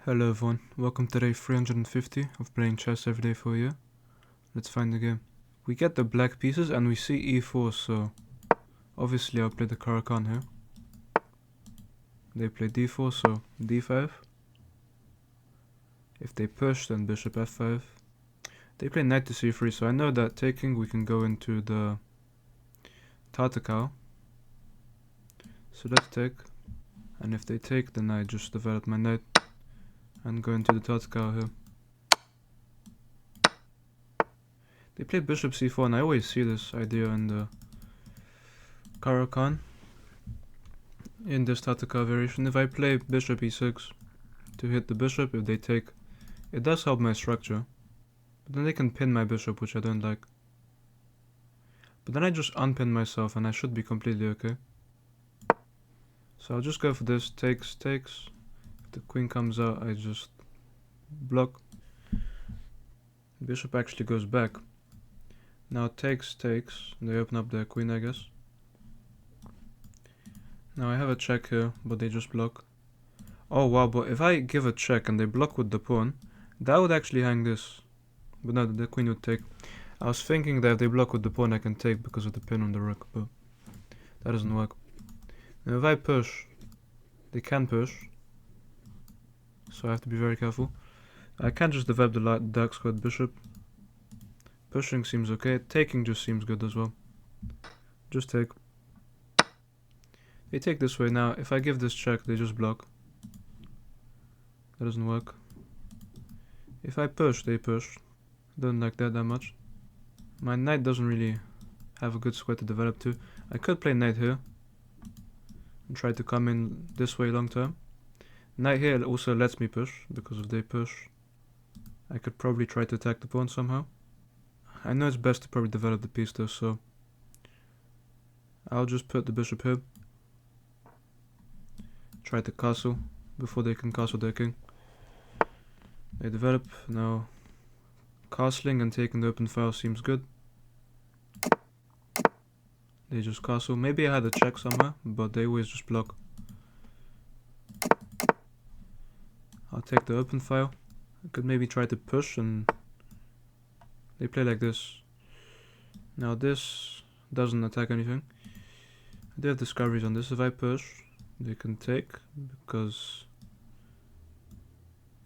Hello everyone, welcome to day 350 of playing chess every day for a year. Let's find the game. We get the black pieces and we see e4, so obviously I'll play the Caro-Kann here. They play d4, so d5. If they push, then bishop f5. They play knight to c3, so I know that taking we can go into the Tartakow. So let's take, and if they take, then I just develop my knight and go into the Tartakow here. They play bishop c4, and I always see this idea in the Caro-Kann. In this Tartakow variation, if I play bishop e6 to hit the bishop, if they take, it does help my structure. But then they can pin my bishop, which I don't like. But then I just unpin myself and I should be completely okay. So I'll just go for this, takes. If the queen comes out, I just block. Bishop actually goes back. Now takes. They open up their queen, I guess. Now I have a check here, but they just block. Oh wow, but if I give a check and they block with the pawn, that would actually hang this. But no, the queen would take. I was thinking that if they block with the pawn I can take because of the pin on the rook, but that doesn't work. Now if I push, they can push. So I have to be very careful. I can't just develop the dark squared bishop. Pushing seems okay, taking just seems good as well. Just take. They take this way. Now if I give this check, they just block. That doesn't work. If I push, they push. Don't like that much. My knight doesn't really have a good square to develop to. I could play knight here and try to come in this way long term. Knight here also lets me push, because if they push, I could probably try to attack the pawn somehow. I know it's best to probably develop the piece though, so I'll just put the bishop here. Try to castle before they can castle their king. They develop. Now castling and taking the open file seems good. They just castle. Maybe I had a check somewhere, but they always just block. I'll take the open file. I could maybe try to push, and they play like this. Now this doesn't attack anything. I do have discoveries on this. If I push, they can take, because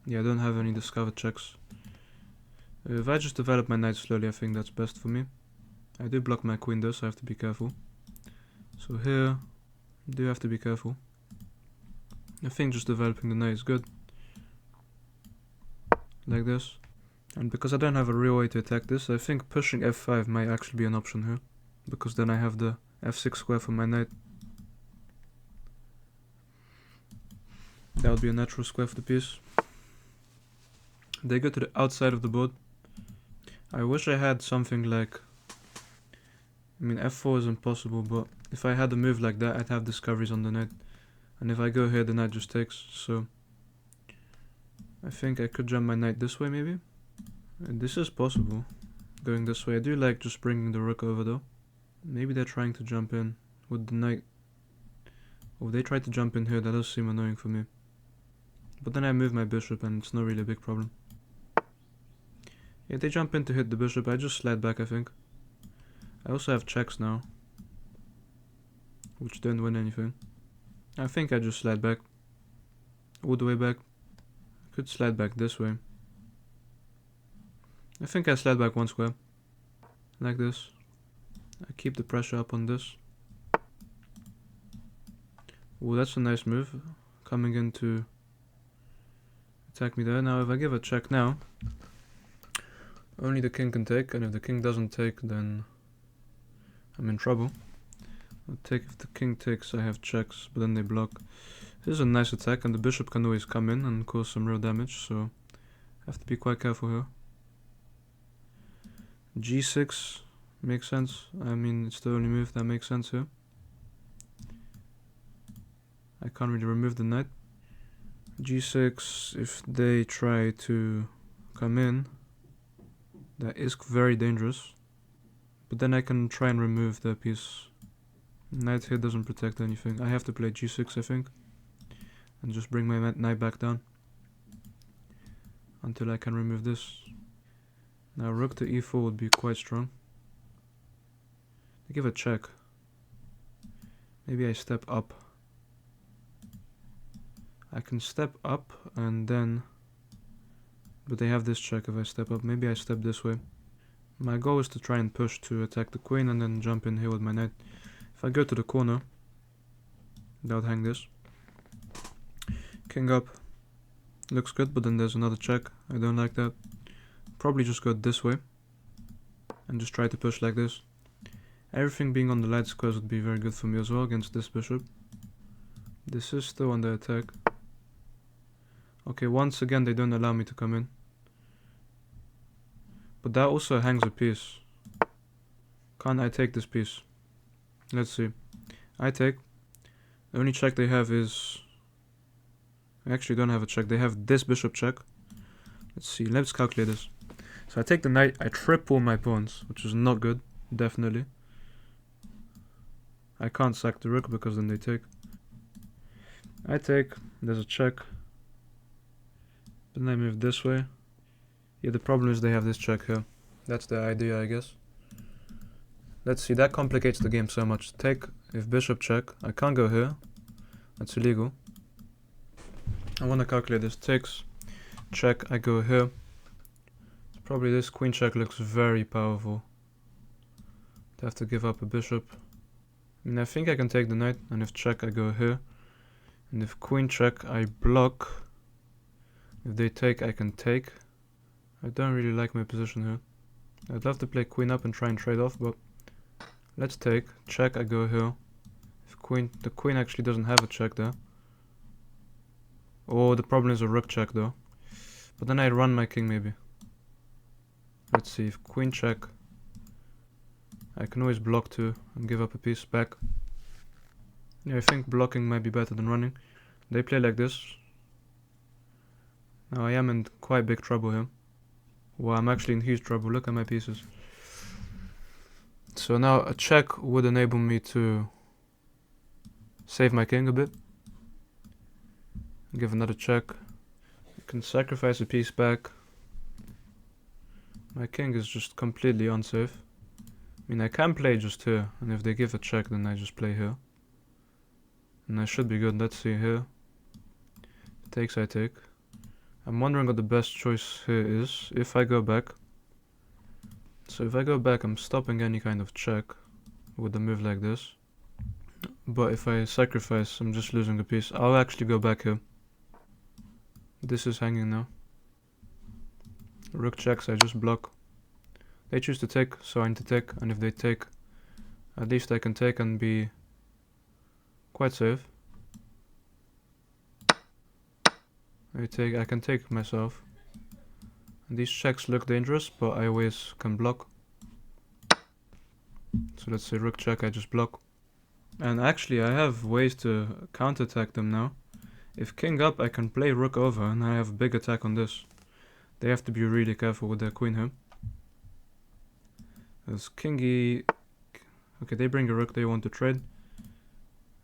yeah, I don't have any discovered checks. If I just develop my knight slowly, I think that's best for me. I do block my queen though, so I have to be careful. So here, I do have to be careful. I think just developing the knight is good. Like this. And because I don't have a real way to attack this, I think pushing f5 might actually be an option here. Because then I have the f6 square for my knight. That would be a natural square for the piece. They go to the outside of the board. I wish I had something like, I mean f4 is impossible, but if I had a move like that, I'd have discoveries on the knight. And if I go here, the knight just takes, so I think I could jump my knight this way maybe. And this is possible, going this way. I do like just bringing the rook over though. Maybe they're trying to jump in with the knight. Oh, if they try to jump in here, that does seem annoying for me. But then I move my bishop and it's not really a big problem. If they jump in to hit the bishop, I just slide back, I think. I also have checks now, which don't win anything. I think I just slide back. All the way back. I could slide back this way. I think I slide back one square. Like this. I keep the pressure up on this. Oh, that's a nice move. Coming in to attack me there. Now if I give a check now, only the king can take, and if the king doesn't take, then I'm in trouble. I'll take. If the king takes, I have checks, but then they block. This is a nice attack, and the bishop can always come in and cause some real damage, so I have to be quite careful here. G6 makes sense. I mean, it's the only move that makes sense here. I can't really remove the knight. G6, if they try to come in, that is very dangerous. But then I can try and remove the piece. Knight here doesn't protect anything. I have to play G6, I think, and just bring my knight back down. until I can remove this. Now rook to e4 would be quite strong. I give a check. Maybe I step up. I can step up and then... But they have this check if I step up. Maybe I step this way. My goal is to try and push to attack the queen and then jump in here with my knight. If I go to the corner, they'll hang this. King up. Looks good, but then there's another check. I don't like that. Probably just go this way. And just try to push like this. Everything being on the light squares would be very good for me as well against this bishop. This is still under attack. Okay, once again they don't allow me to come in. But that also hangs a piece. Can't I take this piece? Let's see. I take. The only check they have is... I actually don't have a check. They have this bishop check. Let's see. Let's calculate this. So I take the knight. I triple my pawns, which is not good. Definitely. I can't sack the rook because then they take. I take. There's a check. Then I move this way. Yeah, the problem is they have this check here. That's the idea, I guess. Let's see, that complicates the game so much. Take, if bishop check, I can't go here. That's illegal. I want to calculate this. Takes, check, I go here. Probably this queen check looks very powerful. I have to give up a bishop. I mean, I think I can take the knight, and if check, I go here. And if queen check, I block. If they take, I can take. I don't really like my position here. I'd love to play queen up and try and trade off, but let's take. Check, I go here. If queen, the queen actually doesn't have a check there. Oh, the problem is a rook check though. But then I run my king maybe. Let's see, if queen check, I can always block too and give up a piece back. Yeah, I think blocking might be better than running. They play like this. Now I am in quite big trouble here. Well, I'm actually in huge trouble. Look at my pieces. So now a check would enable me to save my king a bit. Give another check. I can sacrifice a piece back. My king is just completely unsafe. I mean, I can play just here, and if they give a check, then I just play here. And I should be good. Let's see here. Takes, I take. I'm wondering what the best choice here is. If I go back. So if I go back, I'm stopping any kind of check with a move like this. But if I sacrifice, I'm just losing a piece. I'll actually go back here. This is hanging now. Rook checks, I just block. They choose to take, so I need to take. And if they take, at least I can take and be quite safe. I can take myself. And these checks look dangerous, but I always can block. So let's say rook check, I just block. And actually I have ways to counterattack them now. If king up, I can play rook over and I have a big attack on this. They have to be really careful with their queen here. As king e... Okay, they bring a rook, they want to trade.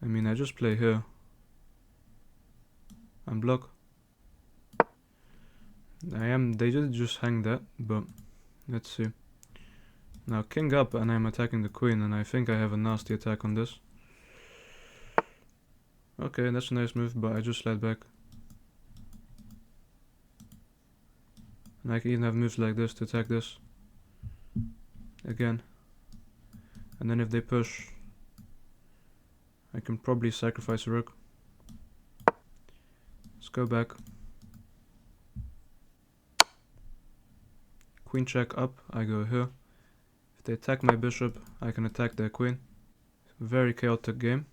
I mean, I just play here. And block. They did just hang that, but let's see. Now king up and I'm attacking the queen and I think I have a nasty attack on this. Okay, that's a nice move, but I just slide back. And I can even have moves like this to attack this. Again. And then if they push, I can probably sacrifice a rook. Let's go back. Queen check up, I go here. If they attack my bishop, I can attack their queen. Very chaotic game.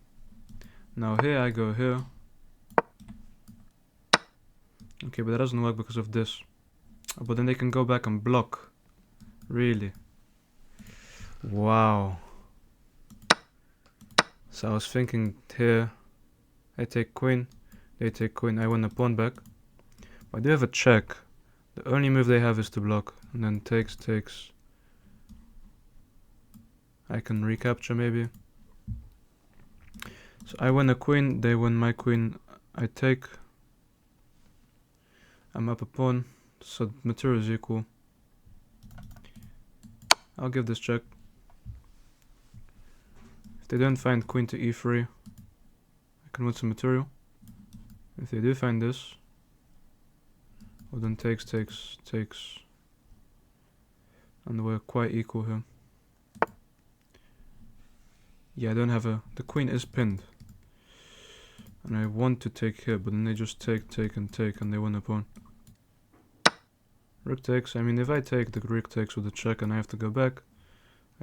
Now here I go here. Okay, but that doesn't work because of this. But then they can go back and block. Really? Wow. So I was thinking here, I take queen, they take queen, I win a pawn back. But I do have a check. The only move they have is to block. And then takes. I can recapture maybe. So I win a queen, they win my queen, I take. I'm up a pawn, So material is equal. I'll give this check. If they don't find queen to e3, I can win some material. If they do find this, well then takes, and we're quite equal here. Yeah, I don't have a... the queen is pinned. And I want to take here, but then they just take, and they win the pawn. Rook takes. I mean, if I take, the rook takes with a check and I have to go back.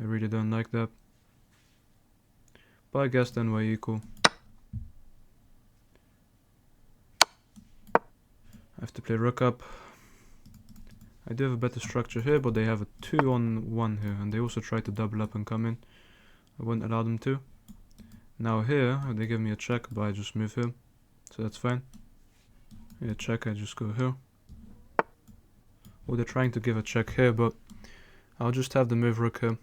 I really don't like that. But I guess then we're equal. I have to play rook up. I do have a better structure here, but they have a 2-on-1 here, and they also try to double up and come in. I wouldn't allow them to. Now here, they give me a check, but I just move here, so that's fine. Yeah, check, I just go here. Well, they're trying to give a check here, but I'll just have the move rook here.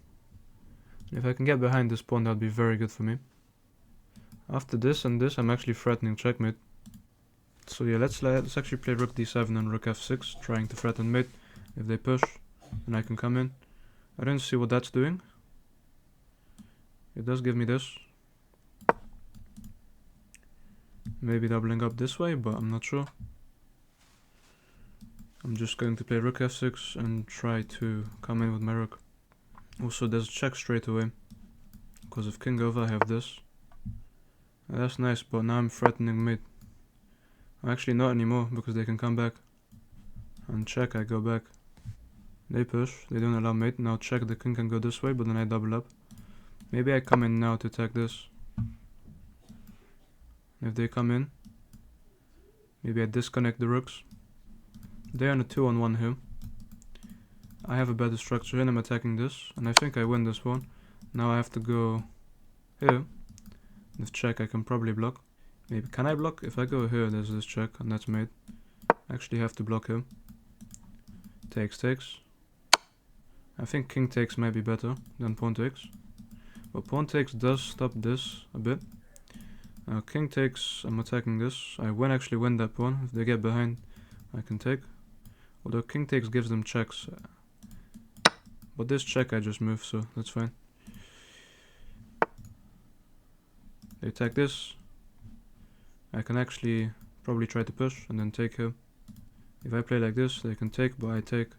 If I can get behind this pawn, that would be very good for me. After this and this, I'm actually threatening checkmate. So yeah, let's actually play rook d7 and rook f6, trying to threaten mate. If they push, then I can come in. I don't see what that's doing. It does give me this. Maybe doubling up this way, but I'm not sure. I'm just going to play rook f6 and try to come in with my rook. Also, there's a check straight away. Because of king over, I have this. That's nice, but now I'm threatening mate. Actually not anymore, because they can come back. And check, I go back. They push, they don't allow mate. Now check, the king can go this way, but then I double up. Maybe I come in now to attack this. If they come in, maybe I disconnect the rooks. They're on a 2-on-1 here. I have a better structure here and I'm attacking this. And I think I win this one. Now I have to go here. With check, I can probably block. Maybe, can I block? If I go here, there's this check, and that's mate. I actually have to block him. Takes. I think king takes might be better than pawn takes. But pawn takes does stop this a bit. Now king takes, I'm attacking this. I actually win that pawn. If they get behind, I can take. Although king takes gives them checks. But this check I just move, so that's fine. They attack this. I can actually probably try to push and then take here. If I play like this, they can take, but I take.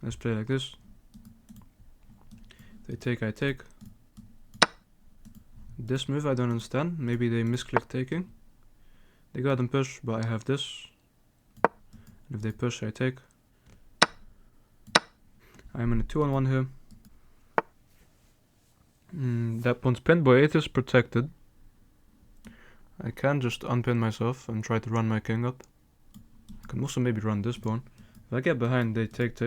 Let's play like this. They take, I take. This move I don't understand. Maybe they misclick taking. They got them push, but I have this. And if they push, I take. I'm in a 2-on-1 here. That pawn's pinned, but it is protected. I can just unpin myself and try to run my king up. I can also maybe run this pawn. If I get behind, they take.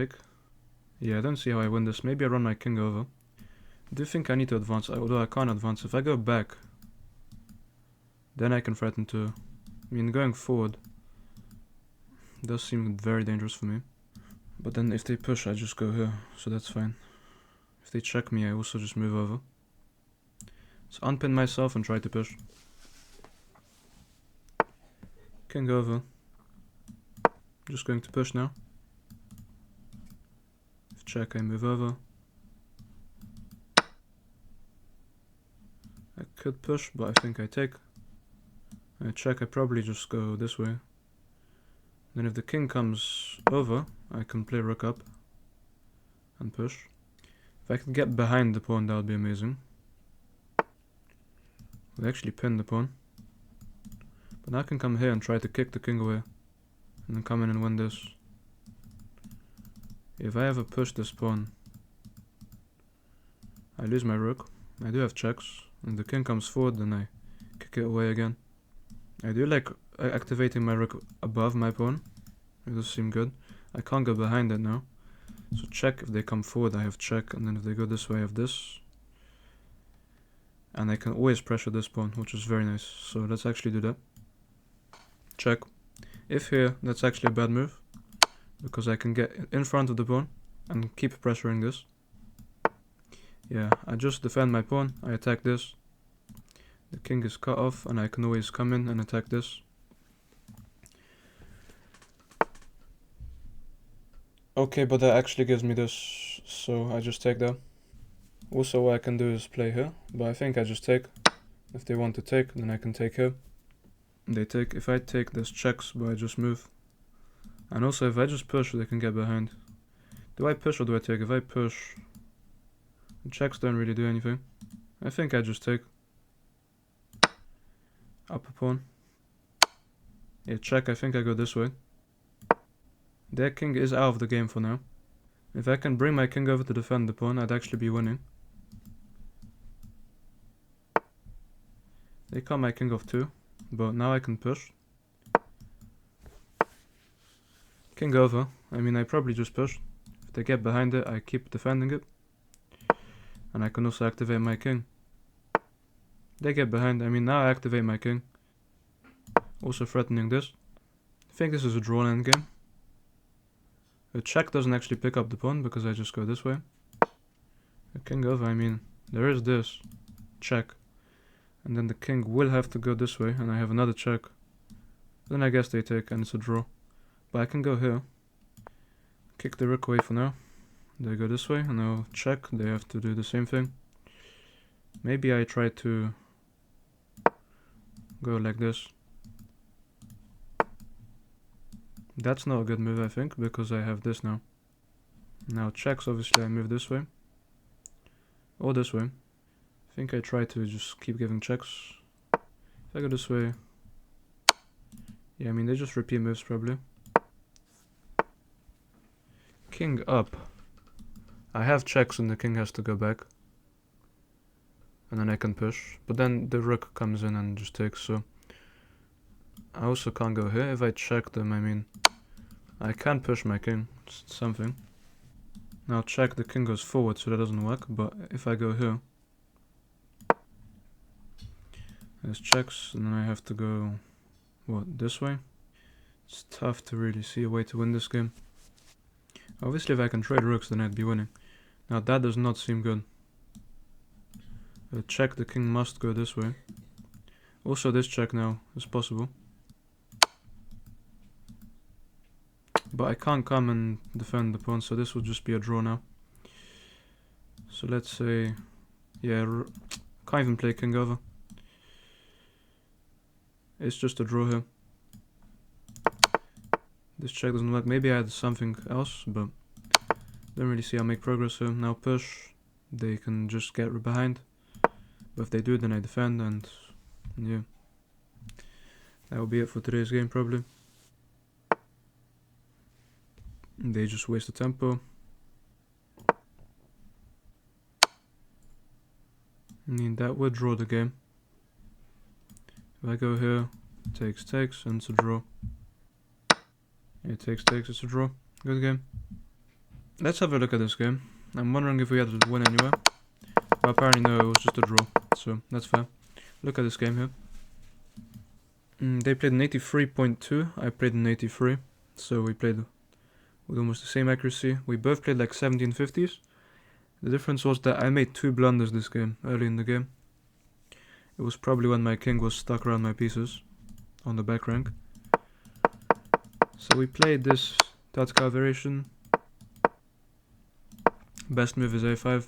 Yeah, I don't see how I win this. Maybe I run my king over. I do think I need to advance, although I can't advance. If I go back, then I can threaten to... I mean, going forward does seem very dangerous for me. But then if they push, I just go here, so that's fine. If they check me, I also just move over. So unpin myself and try to push. King over. Just going to push now. If check, I move over. I could push, but I think I take. I check, I probably just go this way. Then if the king comes over, I can play rook up and push. If I can get behind the pawn, that would be amazing. We actually pin the pawn. But now I can come here and try to kick the king away. And then come in and win this. If I ever push this pawn, I lose my rook. I do have checks. And the king comes forward, then I kick it away again. I do like activating my rook above my pawn. It does seem good. I can't go behind it now. So check, if they come forward I have check, and then if they go this way I have this. And I can always pressure this pawn, which is very nice. So let's actually do that. Check. If here, that's actually a bad move. Because I can get in front of the pawn and keep pressuring this. Yeah, I just defend my pawn, I attack this. The king is cut off and I can always come in and attack this. Okay, but that actually gives me this, so I just take that. Also, what I can do is play here, but I think I just take. If they want to take, then I can take here. They take. If I take, this checks, but I just move. And also, if I just push, they can get behind. Do I push or do I take? If I push, checks don't really do anything. I think I just take. Up a pawn. Yeah, check. I think I go this way. Their king is out of the game for now. If I can bring my king over to defend the pawn, I'd actually be winning. They cut my king off too, but now I can push. King over. I mean, I probably just push. If they get behind it, I keep defending it. And I can also activate my king. They get behind. I mean, now I activate my king. Also threatening this. I think this is a drawn endgame. A check doesn't actually pick up the pawn because I just go this way. A king over, I mean, there is this. Check. And then the king will have to go this way, and I have another check. Then I guess they take, and it's a draw. But I can go here. Kick the rook away for now. They go this way, and I'll check. They have to do the same thing. Maybe I try to go like this. That's not a good move, I think, because I have this now. Now checks, obviously I move this way. Or this way. I think I try to just keep giving checks. If I go this way... Yeah, I mean, they just repeat moves, probably. King up. I have checks and the king has to go back. And then I can push. But then the rook comes in and just takes, so... I also can't go here. If I check them, I mean... I can push my king. It's something. Now check, the king goes forward, so that doesn't work. But if I go here... There's checks, and then I have to go... What, this way? It's tough to really see a way to win this game. Obviously if I can trade rooks, then I'd be winning. Now that does not seem good. Check, the king must go this way. Also this check now is possible. But I can't come and defend the pawn, so this will just be a draw now. So let's say... Yeah, can't even play king over. It's just a draw here. This check doesn't work. Maybe I had something else, but don't really see how I make progress here. Now push. They can just get behind. But if they do, then I defend, and yeah. That will be it for today's game, probably. They just waste the tempo. I mean, that would draw the game. If I go here, takes, and it's a draw. It takes, it's a draw. Good game. Let's have a look at this game. I'm wondering if we had to win anywhere. But apparently no, it was just a draw. So, that's fair. Look at this game here. They played an 83.2, I played an 83. So we played with almost the same accuracy. We both played like 1750s. The difference was that I made 2 blunders this game, early in the game. It was probably when my king was stuck around my pieces on the back rank. So we played this tactical variation. Best move is a5.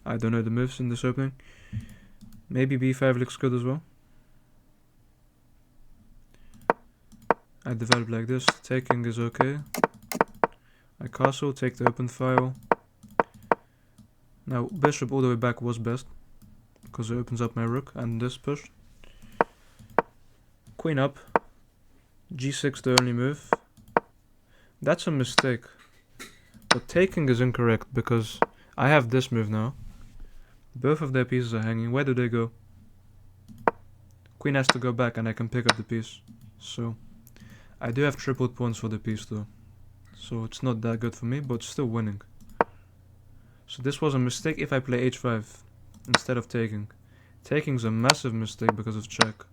I don't know the moves in this opening. Maybe b5 looks good as well. I develop like this. Taking is okay. I castle, take the open file. Now bishop all the way back was best, because it opens up my rook, and this push. Queen up. G6 the only move. That's a mistake. But taking is incorrect, because I have this move now. Both of their pieces are hanging. Where do they go? Queen has to go back and I can pick up the piece. So, I do have tripled pawns for the piece though. So it's not that good for me, but still winning. So this was a mistake if I play h5 instead of taking. Taking's a massive mistake because of check.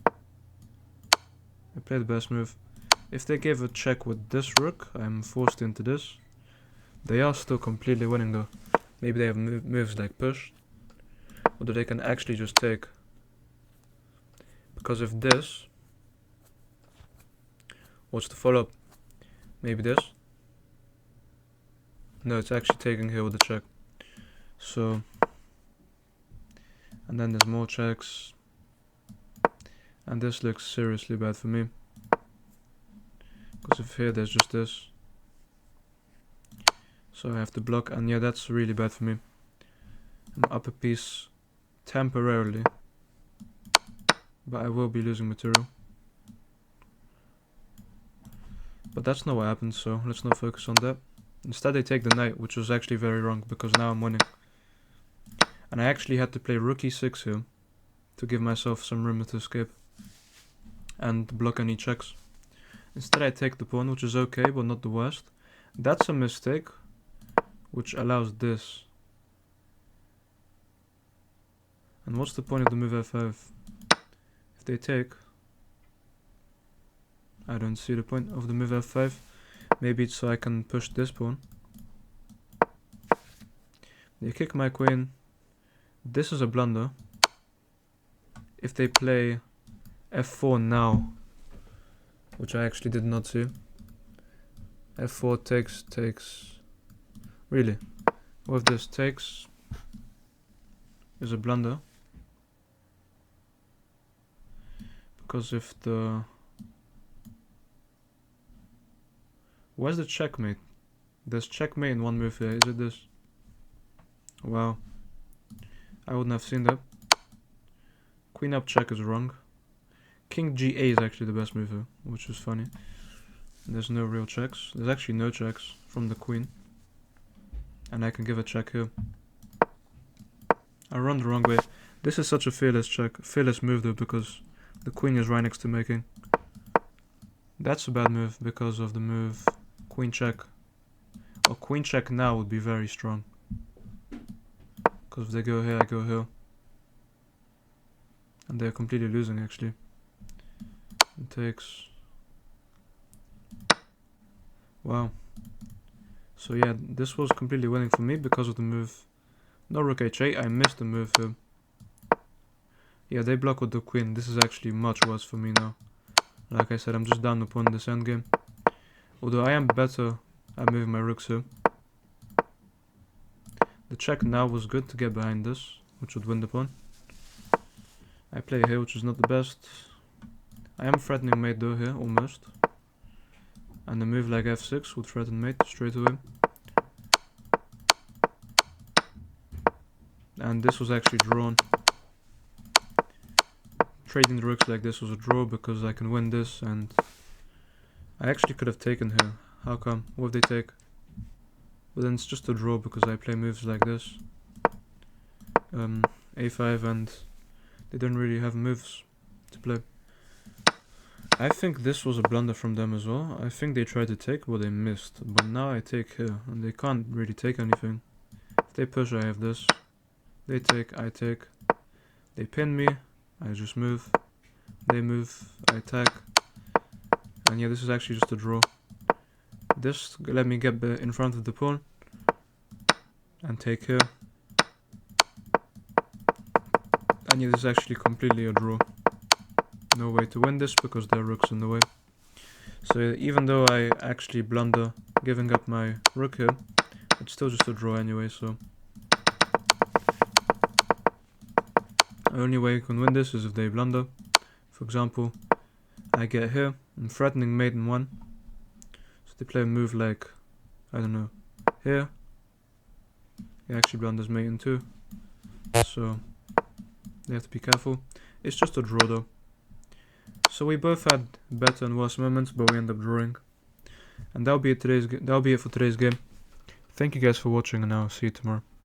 I play the best move. If they give a check with this rook, I'm forced into this. They are still completely winning though. Maybe they have moves like push. Or they can actually just take. Because if this... What's the follow-up? Maybe this. No, it's actually taking here with the check. So, and then there's more checks. And this looks seriously bad for me. Because if here there's just this. So I have to block, and yeah, that's really bad for me. I'm up a piece temporarily. But I will be losing material. But that's not what happened, so let's not focus on that. Instead they take the knight, which was actually very wrong, because now I'm winning. And I actually had to play rook e6 here, to give myself some room to escape. And block any checks. Instead I take the pawn, which is okay, but not the worst. That's a mistake, which allows this. And what's the point of the move f5? If they take, I don't see the point of the move f5. Maybe it's so I can push this pawn. They kick my queen. This is a blunder. If they play f4 now, which I actually did not see. f4 takes. Really? What if this takes is a blunder? Because if the... Where's the checkmate? There's checkmate in one move here. Is it this? Wow. I wouldn't have seen that. Queen up check is wrong. King G8 is actually the best move here, which is funny. There's no real checks. There's actually no checks from the queen. And I can give a check here. I run the wrong way. This is such a fearless move though, because the queen is right next to making. That's a bad move because of the move queen check. Or queen check now would be very strong. Because if they go here, I go here. And they're completely losing actually. It takes... Wow. So yeah, this was completely winning for me because of the move. No rook h8, I missed the move here. Yeah, they block with the queen. This is actually much worse for me now. Like I said, I'm just down the pawn in this endgame. Although I am better at moving my rooks here. The check now was good to get behind this, which would win the pawn. I play here, which is not the best. I am threatening mate though here, almost. And a move like f6 would threaten mate straight away. And this was actually drawn. Trading the rooks like this was a draw because I can win this, and I actually could have taken here. How come? What if they take? But then it's just a draw because I play moves like this. A5, and they don't really have moves to play. I think this was a blunder from them as well. I think they tried to take, but they missed. But now I take here, and they can't really take anything. If they push, I have this. They take, I take. They pin me, I just move. They move, I attack. And yeah, this is actually just a draw. This let me get in front of the pawn. And take here. And yeah, this is actually completely a draw. No way to win this because there are rooks in the way. So even though I actually blunder giving up my rook here, it's still just a draw anyway, so... The only way you can win this is if they blunder. For example, I get here, I'm threatening mate in 1. So they play a move like, I don't know, here. He actually blunders mate in 2. So they have to be careful. It's just a draw though. So we both had better and worse moments, but we end up drawing. And that'll be it for today's game. Thank you guys for watching, and I'll see you tomorrow.